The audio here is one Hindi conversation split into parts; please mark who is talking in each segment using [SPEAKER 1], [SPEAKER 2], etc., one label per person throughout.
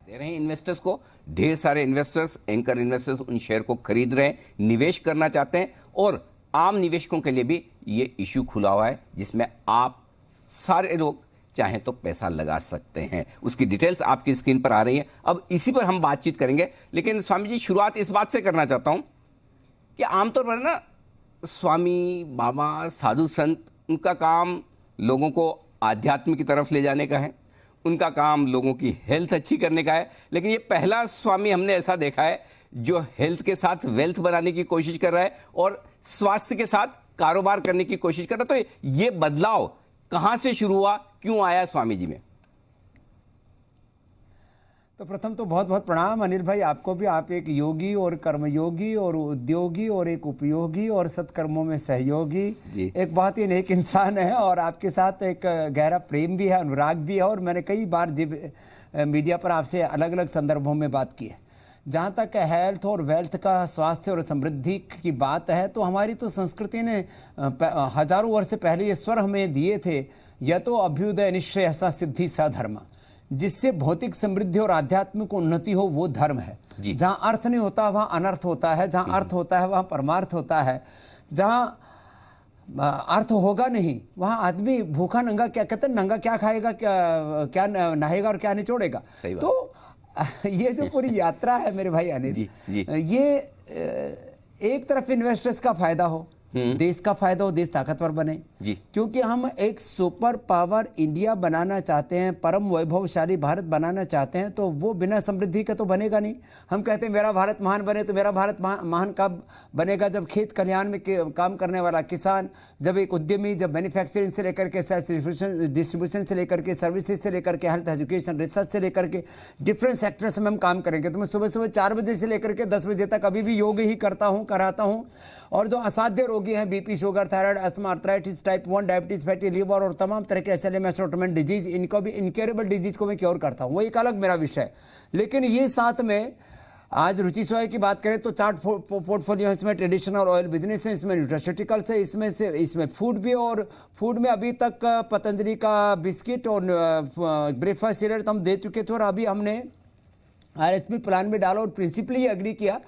[SPEAKER 1] दे रहे हैं इन्वेस्टर्स को। ढेर सारे इन्वेस्टर्स, एंकर इन्वेस्टर्स उन शेयर को खरीद रहे हैं, निवेश करना चाहते हैं। और आम निवेशकों के लिए भी ये इश्यू खुला हुआ है जिसमें आप सारे लोग चाहें तो पैसा लगा सकते हैं। उसकी डिटेल्स आपकी स्क्रीन पर आ रही हैं। अब इसी पर हम बातचीत करेंगे, लेकिन स्वामी जी शुरुआत इस बात से करना चाहता हूं कि आमतौर पर ना स्वामी बाबा साधु संत, उनका काम लोगों को आध्यात्म की तरफ ले जाने का है, उनका काम लोगों की हेल्थ अच्छी करने का है। लेकिन ये पहला स्वामी हमने ऐसा देखा है जो हेल्थ के साथ वेल्थ बनाने की कोशिश कर रहा है और स्वास्थ्य के साथ कारोबार करने की कोशिश कर रहा है। तो ये बदलाव कहां से शुरू हुआ, क्यों आया स्वामी जी में?
[SPEAKER 2] तो प्रथम तो बहुत बहुत प्रणाम अनिल भाई आपको भी। आप एक योगी और कर्मयोगी और उद्योगी और एक उपयोगी और सत्कर्मों में सहयोगी, एक बहुत ही नेक इंसान है और आपके साथ एक गहरा प्रेम भी है, अनुराग भी है। और मैंने कई बार मीडिया पर आपसे अलग अलग संदर्भों में बात की है। जहाँ तक हेल्थ और वेल्थ का, स्वास्थ्य और समृद्धि की बात है, तो हमारी तो संस्कृति ने हजारों वर्ष पहले ये स्वर हमें दिए थे, यह तो अभ्युदय निश्चय सा सिद्धि सा धर्म, जिससे भौतिक समृद्धि और आध्यात्मिक उन्नति हो वो धर्म है। जहां अर्थ नहीं होता वहां अनर्थ होता है, जहां अर्थ होता है वहां परमार्थ होता है, जहां अर्थ होगा नहीं वहां आदमी भूखा नंगा, क्या कहते हैं, नंगा क्या खाएगा, क्या नहाएगा और क्या निचोड़ेगा। तो ये जो पूरी यात्रा है मेरे भाई अनिल, ये एक तरफ इन्वेस्टर्स का फायदा हो, देश का फायदा हो, देश ताकतवर बने जी, क्योंकि हम एक सुपर पावर इंडिया बनाना चाहते हैं, परम वैभवशाली भारत बनाना चाहते हैं। तो वो बिना समृद्धि के तो बनेगा नहीं। हम कहते हैं मेरा भारत महान बने, तो मेरा भारत महान कब बनेगा? जब खेत खलिहान में काम करने वाला किसान, जब एक उद्यमी, जब मैन्युफैक्चरिंग से लेकर के डिस्ट्रीब्यूशन से लेकर के सर्विसेज से लेकर के हेल्थ एजुकेशन रिसर्च से लेकर के डिफरेंट सेक्टर्स में हम काम करेंगे। तो मैं सुबह सुबह 4 बजे से लेकर के 10 बजे तक अभी भी योग ही करता हूँ, कराता हूँ। और जो असाध्य रोगी हैं, BP, sugar, thyroid, asthma, arthritis, type 1 diabetes, fatty liver और तमाम तरह के एसएलएमएस ऑटोइम्यून डिजीज, इनको भी इनक्योरेबल डिजीज को मैं क्योर करता हूँ, वो एक अलग मेरा विषय है। लेकिन ये साथ में आज रुचि सोया की बात करें तो चार्ट पोर्टफोलियो, इसमें ट्रेडिशनल ऑयल बिजनेस है, इसमें न्यूट्रास्यूटिकल्स है, इसमें फूड भी। और फूड में अभी तक पतंजलि का बिस्किट और ब्रेकफास्ट सीरियल हम दे चुके थे और अभी हमने आरएसपी प्लान में डाला और प्रिंसिपली एग्री किया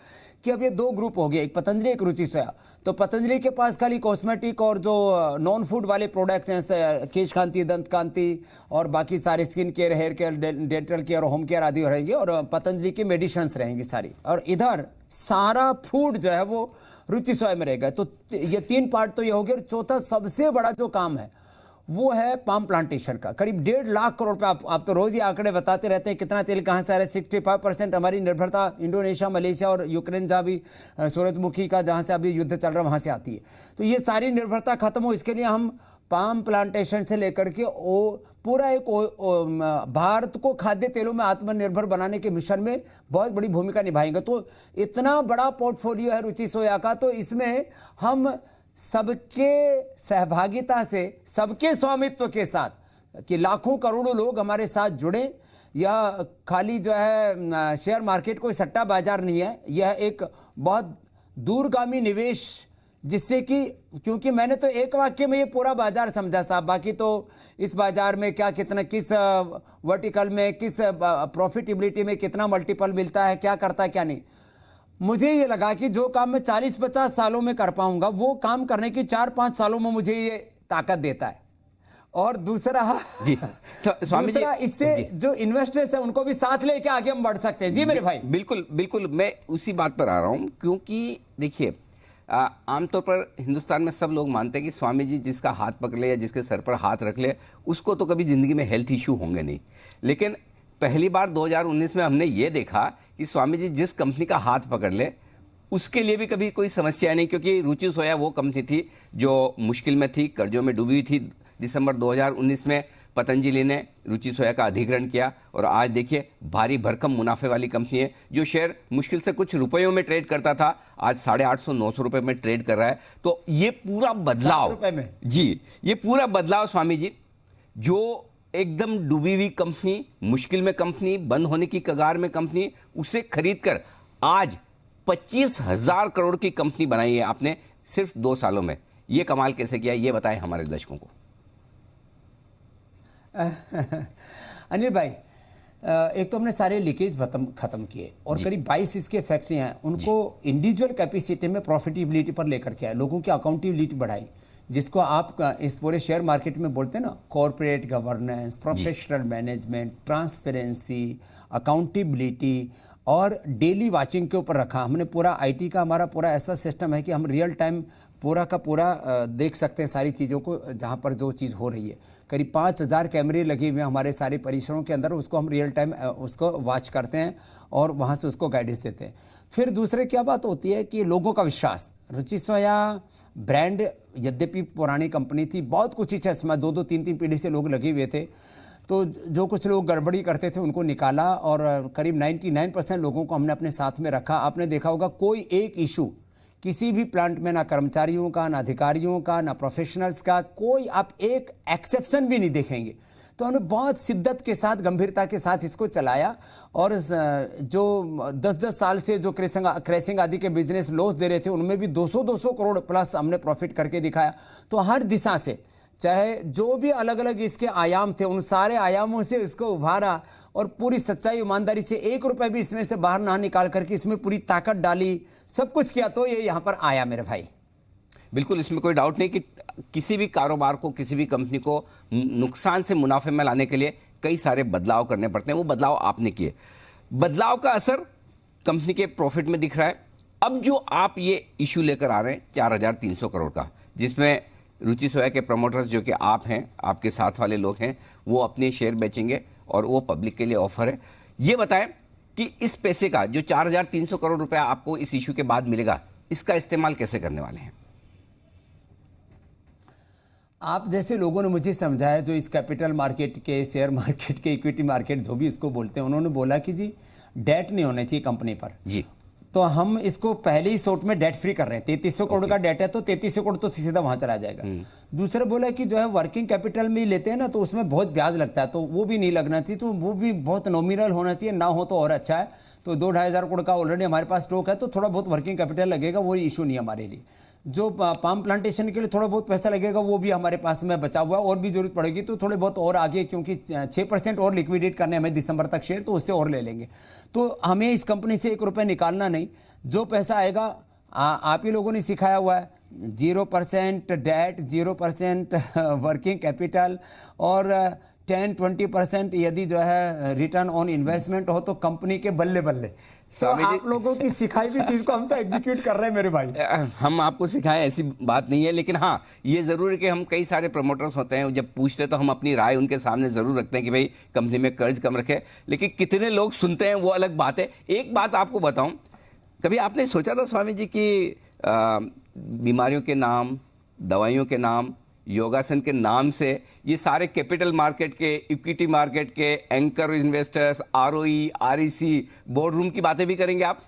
[SPEAKER 2] कि अब ये 2 ग्रुप हो गए, एक पतंजलि एक रुचि सोया। तो पतंजलि के पास खाली कॉस्मेटिक और जो नॉन फूड वाले प्रोडक्ट्स हैं, केश कांति, दंत कांति और बाकी सारे skin care, hair care, dental care, home care आदि रहेंगे, और पतंजलि की मेडिसिन्स रहेंगी सारी। और इधर सारा फूड जो है वो रुचि सोया में रहेगा। तो ये 3 पार्ट तो ये हो गया। और चौथा सबसे बड़ा जो काम है वो है पाम प्लांटेशन का। करीब 1.5 लाख करोड़ पे आप तो रोज ही आंकड़े बताते रहते हैं कितना तेल कहाँ से आ रहा है। 65% हमारी निर्भरता इंडोनेशिया, मलेशिया और यूक्रेन, जहाँ भी सूरजमुखी का जहाँ से अभी युद्ध चल रहा है वहाँ से आती है। तो ये सारी निर्भरता खत्म हो, इसके लिए हम पाम प्लांटेशन से लेकर के पूरा एक भारत को खाद्य तेलों में आत्मनिर्भर बनाने के मिशन में बहुत बड़ी भूमिका निभाएंगे। तो इतना बड़ा पोर्टफोलियो है रुचि सोया का। तो इसमें हम सबके सहभागिता से, सबके स्वामित्व के साथ कि लाखों करोड़ों लोग हमारे साथ जुड़े। यह खाली जो है शेयर मार्केट कोई सट्टा बाजार नहीं है, यह एक बहुत दूरगामी निवेश, जिससे कि क्योंकि मैंने तो एक वाक्य में ये पूरा बाजार समझा साहब, बाकी तो इस बाजार में क्या कितना, किस वर्टिकल में, किस प्रॉफिटेबिलिटी में कितना मल्टीपल मिलता है, क्या करता है क्या नहीं। मुझे ये लगा कि जो काम मैं 40-50 सालों में कर पाऊंगा वो काम करने की 4-5 सालों में मुझे ये ताकत देता है। और दूसरा
[SPEAKER 1] जी स्वामी जी,
[SPEAKER 2] इससे जो इन्वेस्टर्स हैं उनको भी साथ लेके आगे हम बढ़ सकते हैं। जी मेरे भाई,
[SPEAKER 1] बिल्कुल बिल्कुल, मैं उसी बात पर आ रहा हूं। क्योंकि देखिए आमतौर पर हिंदुस्तान में सब लोग मानते हैं कि स्वामी जी जिसका हाथ पकड़ ले या जिसके सर पर हाथ रख ले उसको तो कभी जिंदगी में हेल्थ इश्यू होंगे नहीं। लेकिन पहली बार 2019 में हमने ये देखा कि स्वामी जी जिस कंपनी का हाथ पकड़ ले उसके लिए भी कभी कोई समस्या नहीं, क्योंकि रुचि सोया वो कंपनी थी जो मुश्किल में थी, कर्जों में डूबी हुई थी। दिसंबर 2019 में पतंजलि ने रुचि सोया का अधिग्रहण किया और आज देखिए भारी भरकम मुनाफे वाली कंपनी है। जो शेयर मुश्किल से कुछ रुपयों में ट्रेड करता था आज 850-900 रुपये में ट्रेड कर रहा है। तो ये पूरा बदलाव जी, ये पूरा बदलाव स्वामी जी, जो एकदम डूबी हुई कंपनी, मुश्किल में कंपनी, बंद होने की कगार में कंपनी, उसे खरीदकर आज 25,000 करोड़ की कंपनी बनाई है आपने सिर्फ 2 सालों में। ये कमाल कैसे किया, ये बताएं हमारे दर्शकों को।
[SPEAKER 2] अनिल भाई, एक तो हमने सारे लीकेज खत्म किए और करीब 22 इसके फैक्ट्रियां हैं, उनको इंडिविजुअल कैपेसिटी में प्रॉफिटेबिलिटी पर लेकर के आए, लोगों की अकाउंटेबिलिटी बढ़ाई, जिसको आप इस पूरे शेयर मार्केट में बोलते हैं ना, corporate governance, professional management, transparency, accountability और डेली वाचिंग के ऊपर रखा हमने। पूरा आईटी का हमारा पूरा ऐसा सिस्टम है कि हम रियल टाइम पूरा का पूरा देख सकते हैं सारी चीज़ों को, जहाँ पर जो चीज़ हो रही है। करीब 5000 कैमरे लगे हुए हैं हमारे सारे परिसरों के अंदर, उसको हम रियल टाइम उसको वॉच करते हैं और वहाँ से उसको गाइडेंस देते हैं। फिर दूसरे क्या बात होती है कि लोगों का विश्वास। रुचि सोया ब्रांड यद्यपि पुरानी कंपनी थी, बहुत कुछ ही चश्मा 2-2, 3-3 पीढ़ी से लोग लगे हुए थे, तो जो कुछ लोग गड़बड़ी करते थे उनको निकाला और करीब 99% लोगों को हमने अपने साथ में रखा। आपने देखा होगा कोई एक इशू किसी भी प्लांट में, ना कर्मचारियों का, ना अधिकारियों का, ना प्रोफेशनल्स का, कोई आप एक एक्सेप्शन भी नहीं देखेंगे। तो हमने बहुत शिद्दत के साथ, गंभीरता के साथ इसको चलाया और जो 10-10 साल से जो क्रेसिंग आदि के बिजनेस लॉस दे रहे थे, उनमें भी 200-200 करोड़ प्लस हमने प्रॉफिट करके दिखाया। तो हर दिशा से, चाहे जो भी अलग अलग इसके आयाम थे, उन सारे आयामों से इसको उभारा और पूरी सच्चाई ईमानदारी से 1 रुपए भी इसमें से बाहर ना निकाल करके इसमें पूरी ताकत डाली, सब कुछ किया, तो ये यहाँ पर आया मेरे भाई।
[SPEAKER 1] बिल्कुल, इसमें कोई डाउट नहीं कि किसी भी कारोबार को, किसी भी कंपनी को नुकसान से मुनाफे में लाने के लिए कई सारे बदलाव करने पड़ते हैं। वो बदलाव आपने किए, बदलाव का असर कंपनी के प्रॉफिट में दिख रहा है। अब जो आप ये इशू लेकर आ रहे हैं 4300 करोड़ का, जिसमें रुचि सोया के प्रमोटर्स जो कि आप हैं, आपके साथ वाले लोग हैं, वो अपने शेयर बेचेंगे और वो पब्लिक के लिए ऑफर है। ये बताएं कि इस पैसे का जो 4300 करोड़ रुपया आपको इस इशू के बाद मिलेगा, इसका इस्तेमाल कैसे करने वाले हैं?
[SPEAKER 2] आप जैसे लोगों ने मुझे समझाया, जो इस कैपिटल मार्केट के, शेयर मार्केट के, इक्विटी मार्केट जो भी इसको बोलते हैं, उन्होंने बोला कि जी डेट नहीं होना चाहिए कंपनी पर
[SPEAKER 1] जी।
[SPEAKER 2] तो हम इसको पहले ही शॉर्ट में डेट फ्री कर रहे हैं। 3300 करोड़ का डेट है तो 3300 करोड़ तो सीधा वहां चला जाएगा। दूसरा बोला कि जो है वर्किंग कैपिटल में लेते हैं ना, तो उसमें बहुत ब्याज लगता है, तो वो भी नहीं लगना चाहिए, तो वो भी बहुत नॉमिनल होना चाहिए, ना हो तो और अच्छा है। तो 2-2.5 हज़ार करोड़ का ऑलरेडी हमारे पास स्टॉक है, तो थोड़ा बहुत वर्किंग कैपिटल लगेगा, वो इशू नहीं हमारे लिए। जो पाम प्लांटेशन के लिए थोड़ा बहुत पैसा लगेगा, वो भी हमारे पास में बचा हुआ है, और भी जरूरत पड़ेगी तो थोड़े बहुत और आगे, क्योंकि 6% और लिक्विडेट करने हमें दिसंबर तक शेयर, तो उससे और ले लेंगे। तो हमें इस कंपनी से 1 रुपये निकालना नहीं, जो पैसा आएगा आप ही लोगों ने सिखाया हुआ है, 0% डेट, 0% वर्किंग कैपिटल और 10-20% यदि जो है रिटर्न ऑन इन्वेस्टमेंट हो तो कंपनी के बल्ले बल्ले। तो आप लोगों की सिखाई हुई चीज को हम तो एग्जीक्यूट कर रहे हैं मेरे भाई।
[SPEAKER 1] हम आपको सिखाएं ऐसी बात नहीं है, लेकिन हाँ ये जरूर है कि हम कई सारे प्रमोटर्स होते हैं, जब पूछते हैं तो हम अपनी राय उनके सामने जरूर रखते हैं कि भाई कंपनी में कर्ज कम रखे, लेकिन कितने लोग सुनते हैं वो अलग बात है। एक बात आपको बताऊं, कभी आपने सोचा था स्वामी जी कि बीमारियों के नाम, दवाइयों के नाम, योगासन के नाम से ये सारे कैपिटल मार्केट के, इक्विटी मार्केट के anchor investors, ROE, REC, board room की बातें भी करेंगे आप?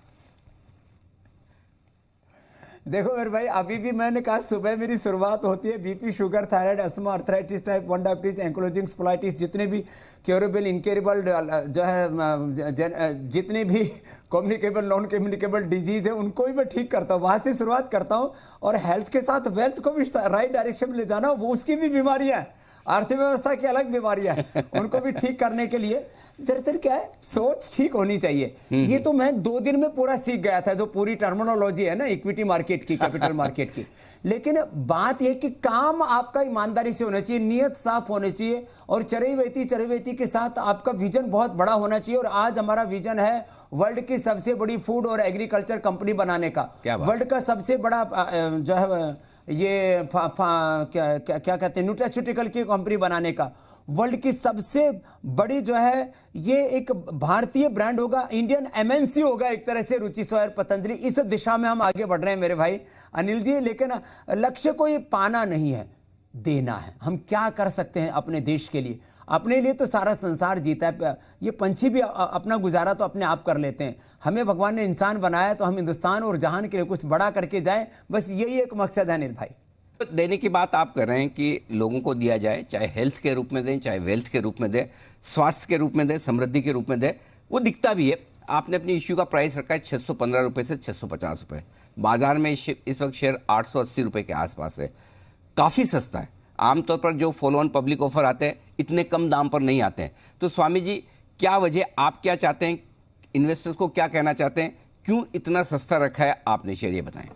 [SPEAKER 2] देखो मेरे भाई, अभी भी मैंने कहा सुबह मेरी शुरुआत होती है BP, sugar, thyroid, asthma, arthritis, type 1 diabetes, ankylosing spondylitis, जितने भी क्योरेबल, इनक्योरेबल जो है, जितने भी कम्युनिकेबल, नॉन कम्युनिकेबल डिजीज है, उनको भी मैं ठीक करता हूँ, वहां से शुरुआत करता हूँ। और हेल्थ के साथ वेल्थ को भी राइट डायरेक्शन में ले जाना, वो उसकी भी बीमारियां हैं, अर्थव्यवस्था की अलग बीमारियां हैं, उनको भी ठीक करने के लिए दरअसल क्या है, सोच ठीक होनी चाहिए। ये तो मैं 2 दिन में पूरा सीख गया था, जो पूरी टर्मिनोलॉजी है ना इक्विटी मार्केट की, कैपिटल मार्केट की। लेकिन बात यह कि काम आपका ईमानदारी से होना चाहिए, नियत साफ होनी चाहिए, और चरैवेती के साथ आपका विजन बहुत बड़ा होना चाहिए। और आज हमारा विजन है वर्ल्ड की सबसे बड़ी फूड और एग्रीकल्चर कंपनी बनाने का, वर्ल्ड का सबसे बड़ा जो है ये क्या कहते हैं, न्यूट्रास्यूटिकल की कंपनी बनाने का, वर्ल्ड की सबसे बड़ी जो है ये एक भारतीय ब्रांड होगा, इंडियन एमएनसी होगा एक तरह से, रुचि सोया, पतंजलि। इस दिशा में हम आगे बढ़ रहे हैं मेरे भाई अनिल जी। लेकिन लक्ष्य को ये पाना नहीं है, देना है। हम क्या कर सकते हैं अपने देश के लिए? अपने लिए तो सारा संसार जीता है, ये पंछी भी अपना गुजारा तो अपने आप कर लेते हैं। हमें भगवान ने इंसान बनाया तो हम हिंदुस्तान और जहान के लिए कुछ बड़ा करके जाएं, बस यही एक मकसद है अनिल भाई।
[SPEAKER 1] तो देने की बात आप कर रहे हैं कि लोगों को दिया जाए, चाहे हेल्थ के रूप में दें, चाहे वेल्थ के रूप में दें, स्वास्थ्य के रूप में दें, समृद्धि के रूप में दें, वो दिखता भी है। आपने अपनी इश्यू का प्राइस रखा है 615 रुपये से 650 रुपये, बाजार में इस वक्त शेयर 880 रुपये के आसपास है, काफ़ी सस्ता है। आमतौर पर जो फॉलो ऑन पब्लिक ऑफर आते हैं इतने कम दाम पर नहीं आते हैं। तो स्वामी जी क्या वजह, आप क्या चाहते हैं, इन्वेस्टर्स को क्या कहना चाहते हैं, क्यों इतना सस्ता रखा है आपने शेयर, ये बताएं।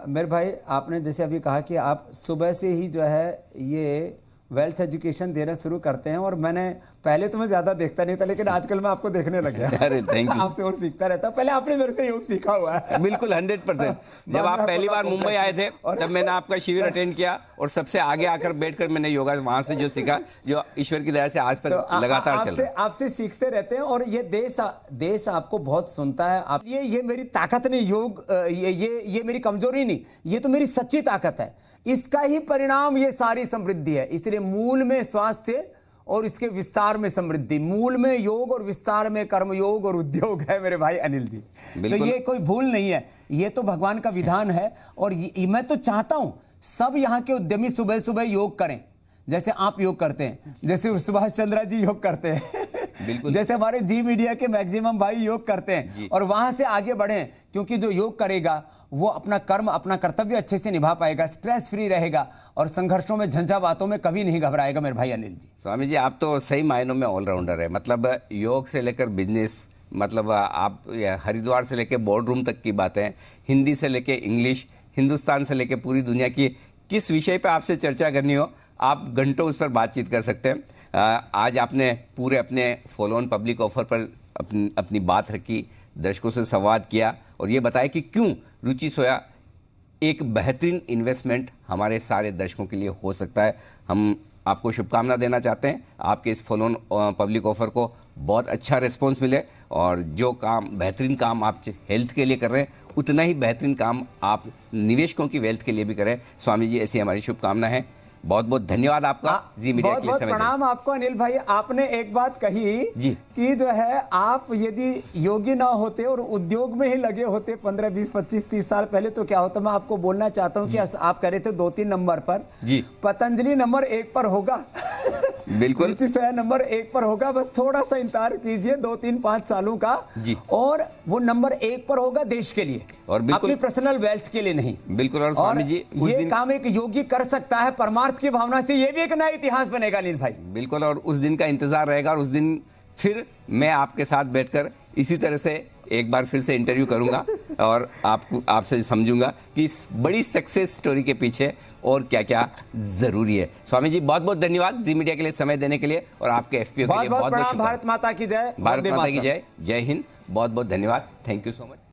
[SPEAKER 2] मेरे भाई, आपने जैसे अभी कहा कि आप सुबह से ही जो है ये वेल्थ एजुकेशन देना शुरू करते हैं, और मैंने पहले तो मैं ज़्यादा देखता नहीं था, लेकिन आजकल मैं आपको देखने लग गया।
[SPEAKER 1] अरे थैंक यू।
[SPEAKER 2] आपसे और सीखता रहता। पहले आपने मेरे से योग सीखा हुआ है।
[SPEAKER 1] बिल्कुल 100%। जब आप पहली बार मुंबई आए थे तब मैंने आपका शिविर अटेंड किया, और सबसे आगे आकर बैठकर मैंने योगा वहां से जो सीखा, जो ईश्वर की दया से आज तक लगातार चल रहा है।
[SPEAKER 2] आपसे सीखते रहते हैं, और ये देश आपको बहुत सुनता है। आप ये मेरी ताकत नहीं, योग ये मेरी कमजोरी नहीं, ये तो मेरी सच्ची ताकत है। इसका ही परिणाम ये सारी समृद्धि है। इसलिए मूल में स्वास्थ्य और इसके विस्तार में समृद्धि, मूल में योग और विस्तार में कर्मयोग और उद्योग है मेरे भाई अनिल जी। तो ये कोई भूल नहीं है, ये तो भगवान का विधान है। और मैं तो चाहता हूं सब यहाँ के उद्यमी सुबह सुबह योग करें, जैसे आप योग करते हैं, जैसे सुभाष चंद्रा जी योग करते हैं, जैसे हमारे जी मीडिया के मैक्सिमम भाई योग करते हैं, और वहां से आगे बढ़ें। क्योंकि जो योग करेगा वो अपना कर्म, अपना कर्तव्य अच्छे से निभा पाएगा, स्ट्रेस फ्री रहेगा, और संघर्षों में, झंझावातों में कभी नहीं घबराएगा मेरे भाई अनिल जी।
[SPEAKER 1] स्वामी जी, आप तो सही मायनों में ऑलराउंडर है। मतलब योग से लेकर बिजनेस, मतलब आप हरिद्वार से लेकर बोर्ड रूम तक की बातें, हिंदी से लेकर इंग्लिश, हिंदुस्तान से लेकर पूरी दुनिया की किस विषय पर आपसे चर्चा करनी हो, आप घंटों उस पर बातचीत कर सकते हैं। आज आपने पूरे अपने फॉलो ऑन पब्लिक ऑफर पर अपनी बात रखी, दर्शकों से संवाद किया, और ये बताया कि क्यों रुचि सोया एक बेहतरीन इन्वेस्टमेंट हमारे सारे दर्शकों के लिए हो सकता है। हम आपको शुभकामना देना चाहते हैं, आपके इस फॉलो ऑन पब्लिक ऑफर को बहुत अच्छा रिस्पॉन्स मिले, और जो काम, बेहतरीन काम आप हेल्थ के लिए कर रहे हैं, उतना ही बेहतरीन काम आप निवेशकों की वेल्थ के लिए भी करें। स्वामी जी, ऐसी हमारी शुभकामना है। बहुत बहुत धन्यवाद आपका जी मीडिया के लिए समय।
[SPEAKER 2] प्रणाम आपको अनिल भाई। आपने एक बात कही
[SPEAKER 1] जी
[SPEAKER 2] कि जो है आप यदि योगी ना होते और उद्योग में ही लगे होते 15, 20, 25, 30 साल पहले, तो क्या होता। मैं आपको बोलना चाहता हूं कि आप कह रहे थे 2-3 नंबर पर
[SPEAKER 1] जी,
[SPEAKER 2] पतंजलि नंबर 1 पर होगा।
[SPEAKER 1] बिल्कुल,
[SPEAKER 2] रुचि सोया नंबर 1 पर होगा। बस थोड़ा सा इंतजार कीजिए 2-3-5 सालों का
[SPEAKER 1] जी,
[SPEAKER 2] और वो नंबर 1 पर होगा देश के लिए,
[SPEAKER 1] और बिल्कुल
[SPEAKER 2] अपनी पर्सनल वेल्थ के लिए नहीं।
[SPEAKER 1] बिल्कुल। और स्वामी जी,
[SPEAKER 2] ये काम एक योगी कर सकता है परमार्थ की भावना से, ये भी एक नया इतिहास बनेगा अनिल भाई।
[SPEAKER 1] बिल्कुल, और उस दिन का इंतजार रहेगा, और उस दिन फिर मैं आपके साथ बैठकर इसी तरह से एक बार फिर से इंटरव्यू करूंगा, और आपसे समझूंगा कि इस बड़ी सक्सेस स्टोरी के पीछे और क्या क्या जरूरी है। स्वामी जी, बहुत बहुत धन्यवाद जी मीडिया के लिए समय देने के लिए, और आपके एफपीओ के लिए बहुत बहुत
[SPEAKER 2] प्रणाम। भारत माता की जय।
[SPEAKER 1] भारत माता की जय। जय हिंद। बहुत बहुत धन्यवाद। Thank you so much.